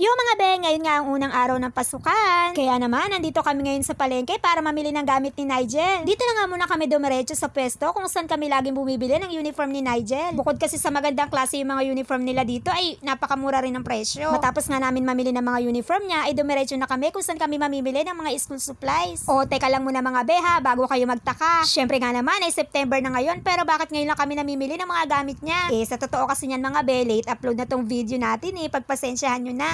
Yung mga be, ngayon nga ang unang araw ng pasukan. Kaya naman, nandito kami ngayon sa palengke para mamili ng gamit ni Nigel. Dito na nga muna kami dumiretso sa pwesto kung saan kami laging bumibili ng uniform ni Nigel. Bukod kasi sa magandang klase yung mga uniform nila dito ay napakamura rin ng presyo. Matapos nga namin mamili ng mga uniform niya ay dumiretso na kami kung saan kami mamimili ng mga school supplies. O teka lang muna mga be ha, bago kayo magtaka. Syempre nga naman ay September na ngayon, pero bakit ngayon lang kami namimili ng mga gamit niya? Sa totoo kasi niyan mga be, late upload na tong video natin pagpasensyahan nyo na.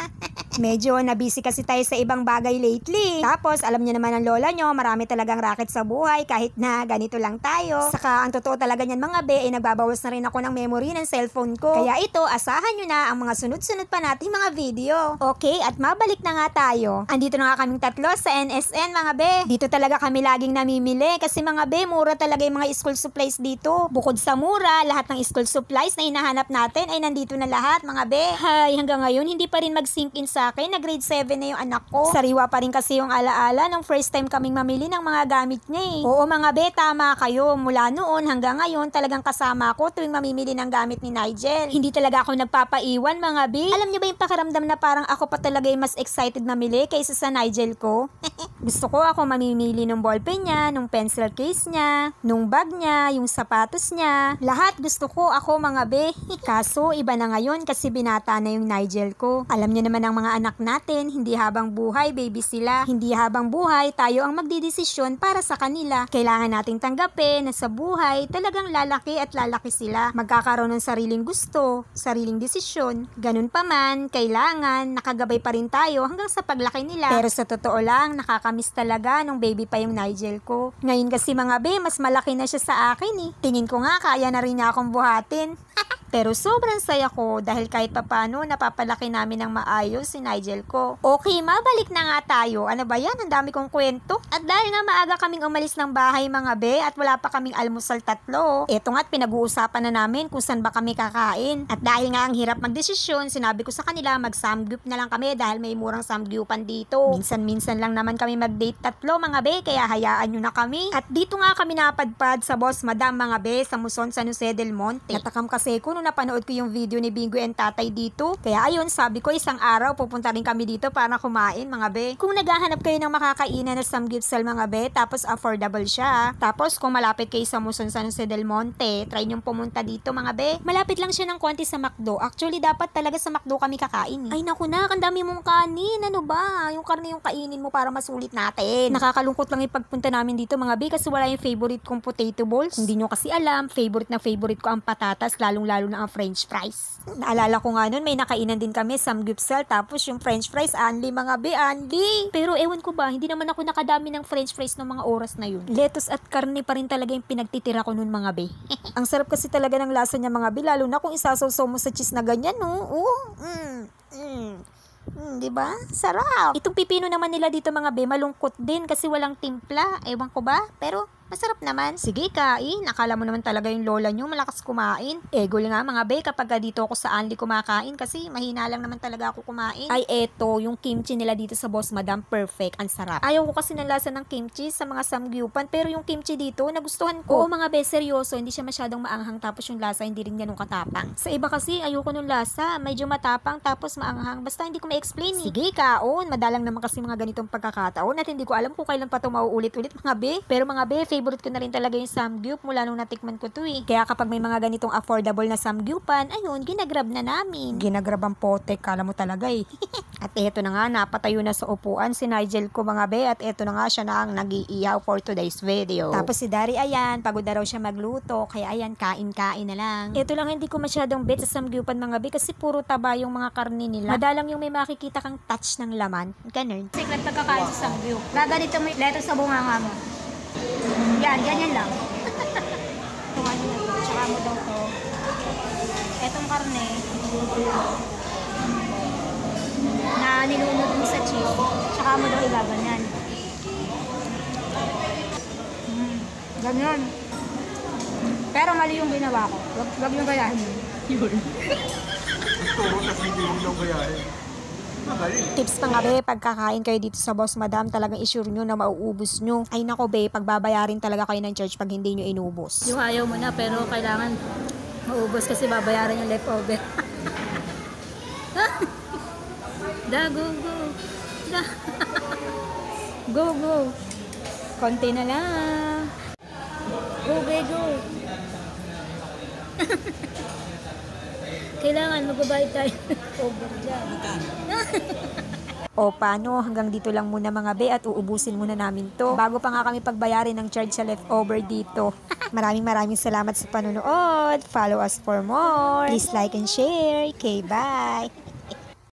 Medyo nabisi kasi tayo sa ibang bagay lately. Tapos, alam niyo naman ang lola nyo, marami talagang racket sa buhay kahit na ganito lang tayo. Saka, ang totoo talaga niyan mga be, nagbabawas na rin ako ng memory ng cellphone ko. Kaya ito, asahan nyo na ang mga sunod-sunod pa nating mga video. Okay, at mabalik na nga tayo. Andito na nga kaming tatlo sa NSN mga be. Dito talaga kami laging namimili kasi mga be, mura talaga yung mga school supplies dito. Bukod sa mura, lahat ng school supplies na hinahanap natin ay nandito na lahat mga be. Hay, hanggang ngayon, hindi pa rin mag-sink in sa akin na grade 7 na yung anak ko. Sariwa pa rin kasi yung alaala nung first time kaming mamili ng mga gamit niya Oo mga be, tama kayo. Mula noon hanggang ngayon talagang kasama ako tuwing mamimili ng gamit ni Nigel. Hindi talaga ako nagpapaiwan mga be. Alam niyo ba yung pakiramdam na parang ako pa talaga yung mas excited mamili kaysa sa Nigel ko? Gusto ko ako mamimili ng ballpen niya, nung pencil case niya, nung bag niya, yung sapatos niya. Lahat gusto ko ako mga be. Kaso iba na ngayon kasi binata na yung Nigel ko. Alam niyo naman ang mga anak natin, hindi habang buhay baby sila. Hindi habang buhay tayo ang magdidesisyon para sa kanila. Kailangan nating tanggapin na sa buhay talagang lalaki at lalaki sila. Magkakaroon ng sariling gusto, sariling desisyon. Ganun pa man, kailangan nakagabay pa rin tayo hanggang sa paglaki nila. Pero sa totoo lang, nakakamiss talaga nung baby pa yung Nigel ko. Ngayon kasi mga be, mas malaki na siya sa akin Tingin ko nga kaya na rin niya akong buhatin. Pero sobrang saya ko dahil kahit papano napapalaki namin ng maayos si Nigel ko. Okay, mabalik na nga tayo. Ano ba yan? Ang dami kong kwento. At dahil nga maaga kaming umalis ng bahay mga be at wala pa kaming almusal tatlo, eto nga't pinag-uusapan na namin kung saan ba kami kakain. At dahil nga ang hirap magdesisyon, sinabi ko sa kanila mag-samgyup na lang kami dahil may murang samgyupan dito. Minsan-minsan lang naman kami mag-date tatlo mga be, kaya hayaan nyo na kami. At dito nga kami napadpad sa Boss Madam mga be sa Muson, San Jose del Monte. Natakam kasi ko nung napanood ko yung video ni Bingo and Tatay dito. Kaya ayun, sabi ko isang araw pupunta rin kami dito para kumain mga be. Kung naghahanap kayo ng makakainan na samgyupsal mga be, tapos affordable siya. Tapos kung malapit kayo sa Muson, San Jose del Monte, try nyong pumunta dito mga be. Malapit lang siya ng konti sa McDo. Actually, dapat talaga sa McDo kami kakain Ay naku na, ang dami mong kanin. Ano ba? Yung karne yung kainin mo para masulit natin. Nakakalungkot lang ipagpunta namin dito mga be kasi wala yung favorite kong potato balls. Hindi nyo kasi alam, favorite na favorite ko ang patatas, lalong-lalo na ang french fries. Naalala ko nga nun, may nakainan din kami samgyupsal, tapos yung french fries, anli mga be, anli. Pero ewan ko ba, hindi naman ako nakadami ng french fries ng mga oras na yun. Lettuce at karne pa rin talaga yung pinagtitira ko nun mga be. Ang sarap kasi talaga ng lasa niya mga be, lalo na kung isasaw mo sa cheese na ganyan, no? Diba? Sarap. Itong pipino naman nila dito mga be, malungkot din kasi walang timpla. Ewan ko ba? Pero masarap naman. Sige, kain. Akala mo naman talaga yung lola nyo malakas kumain. Gul nga mga be, kapag dito ako sa Anli kumakain kasi mahina lang naman talaga ako kumain. Ay eto, yung kimchi nila dito sa Boss Madam, perfect. Ang sarap. Ayaw ko kasi ng lasa ng kimchi sa mga samgyupan, pero yung kimchi dito, nagustuhan ko. Oo mga be, seryoso, hindi siya masyadong maanghang tapos yung lasa hindi rin ganun katapang. Sa iba kasi, ayoko nung lasa. Medyo matapang tapos maanghang. Basta hindi ko ma-explain Sige, kaon. Madalang naman kasi mga ganitong pagkakataon at hindi ko alam kung kailan pa ito mauulit-ulit mga be. Pero mga be, favorite ko na rin talaga yung samgyup mula nung natikman ko to Kaya kapag may mga ganitong affordable na samgyupan, ayun, ginagrab na namin. Ginagrab ang potek, kala mo talaga At eto na nga, napatayo na sa upuan si Nigel ko mga be at eto na nga siya na ang nag-iiyaw for today's video. Tapos si Dari ayan, pagod na raw siya magluto, kaya ayan, kain-kain na lang. Eto lang hindi ko masyadong bet sa samgyupan mga be kasi puro taba yung mga karne nila. Madalang yung may makikita kang touch ng laman. Ganun. Secret pagkakain sa samgyup. Gaganito mo lettuce sa bunganga mo. Yan, ganyan lang. Ito ano na to, tsaka mo daw to. Etong karne, na nilunod mo sa cheese, tsaka mo daw igaganyan. Ganyan. Pero mali yung ginawa ko. Wag yung gayahin mo. Yun. Turo na hindi yung gayahin. Tips pa nga be, pagkakain kayo dito sa Boss Madam, talagang isure nyo na mauubos nyo. Ay nako be, pagbabayarin talaga kayo ng church pag hindi nyo inubos. Yung ayaw mo na, pero kailangan maubos kasi babayaran yung leftover. Go, go. Da. Go, go. Konti na lang. Go, go, go. Kailangan magbabayad tayo. Over dyan. O paano, hanggang dito lang muna mga be at uubusin muna namin to. Bago pa nga kami pagbayarin ng charge sa leftover dito. Maraming salamat sa panonood. Follow us for more. Please like and share. Okay, bye.